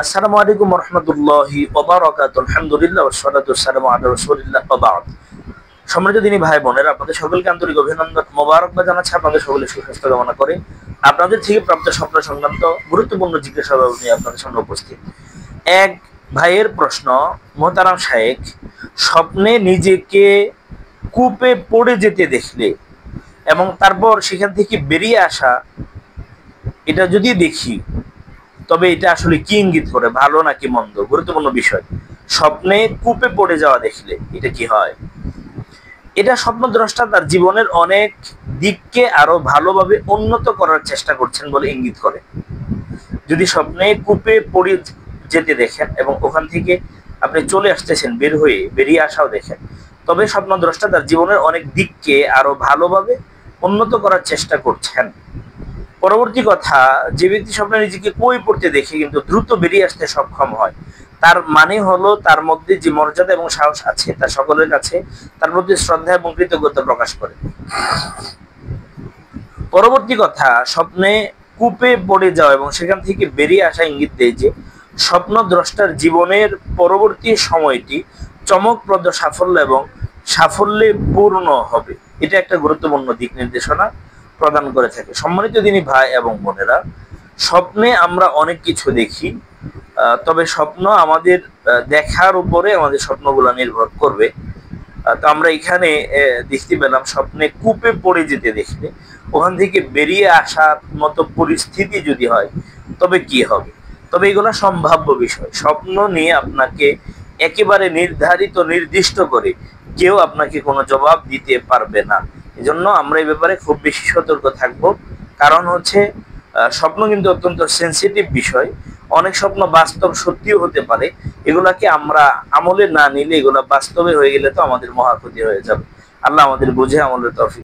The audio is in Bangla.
আসসালামু আলাইকুম ওয়া রাহমাতুল্লাহি ওয়া বারাকাতুহু। আলহামদুলিল্লাহ ওয়া সলাতু ওয়াসসালামু আলা রাসূলিল্লাহ ওয়া বা'দ। সম্মানিত দিনী ভাই বোনেরা, আপনাদের সকলকে আন্তরিক অভিনন্দন, মোবারকবাদ জানাচ্ছি। আপনাদের সকলের সুস্বাস্থ্য কামনা করে আপনাদের থেকে প্রাপ্ত স্বপ্ন সংক্রান্ত গুরুত্বপূর্ণ জিজ্ঞাসাবাদ নিয়ে আপনাদের সামনে উপস্থিত। এক ভাইয়ের প্রশ্ন, মোহতারাম শায়েখ, স্বপ্নে নিজেকে কূপে পড়ে যেতে দেখলে এবং তারপর সেখান থেকে বেরিয়ে আসা, এটা যদি দেখি তবে এটা আসলে কি ইঙ্গিত করে, ভালো নাকি মন্দ? গুরুত্বপূর্ণ বিষয়। স্বপ্নে কূপে পড়ে যাওয়া দেখলে এটা কি হয়? এটা স্বপ্নদ্রষ্টা তার জীবনের অনেক দিককে আরো ভালোভাবে উন্নত করার চেষ্টা করছেন বলে ইঙ্গিত করে। যদি স্বপ্নে কূপে পড়ে যেতে দেখেন এবং ওখান থেকে আপনি চলে আসতেছেন, বেরিয়ে আসাও দেখেন, তবে স্বপ্নদ্রষ্টা তার জীবনের অনেক দিককে আরো ভালোভাবে উন্নত করার চেষ্টা করছেন। পরবর্তী কথা, যে ব্যক্তি স্বপ্নে নিজেকে কুঁয়োয় পড়তে দেখে কিন্তু দ্রুত বেরিয়ে আসতে সক্ষম হয়, তার মানে হলো তার মধ্যে যে মর্যাদা এবং সাহস আছে তা সকলের কাছে তার প্রতি শ্রদ্ধা এবং কৃতজ্ঞতা প্রকাশ করে। পরবর্তী কথা, স্বপ্নে কূপে পড়ে যাওয়া এবং সেখান থেকে বেরিয়ে আসা ইঙ্গিত দেয় যে স্বপ্নদ্রষ্টার জীবনের পরবর্তী সময়টি চমকপ্রদ সাফল্য এবং সাফল্যে পূর্ণ হবে। এটা একটা গুরুত্বপূর্ণ দিক নির্দেশনা প্রদান করে থাকে। সম্মানিত দিনী ভাই এবং বোনেরা, স্বপ্নে আমরা অনেক কিছু দেখি, তবে স্বপ্ন আমাদের দেখার উপরে আমাদের স্বপ্নগুলো নির্ভর করবে। তো আমরা এখানে দেখতে পেলাম স্বপ্নে কূপে পড়ে যেতে দেখলে ওখান থেকে বেরিয়ে আসার মতো পরিস্থিতি যদি হয় তবে কি হবে। তবে এগুলো সম্ভাব্য বিষয়। স্বপ্ন নিয়ে আপনাকে একেবারে নির্দিষ্ট করে কেউ আপনাকে কোনো জবাব দিতে পারবে না। এজন্য আমরা এই ব্যাপারে খুব বেশি সতর্ক থাকব। কারণ হচ্ছে স্বপ্ন কিন্তু অত্যন্ত সেন্সিটিভ বিষয়। অনেক স্বপ্ন বাস্তব সত্যিও হতে পারে। এগুলাকে আমরা আমলে না নিলে, এগুলা বাস্তবে হয়ে গেলে তো আমাদের মহা ক্ষতি হয়ে যাবে। আল্লাহ আমাদের বুঝে আমলের তৌফিক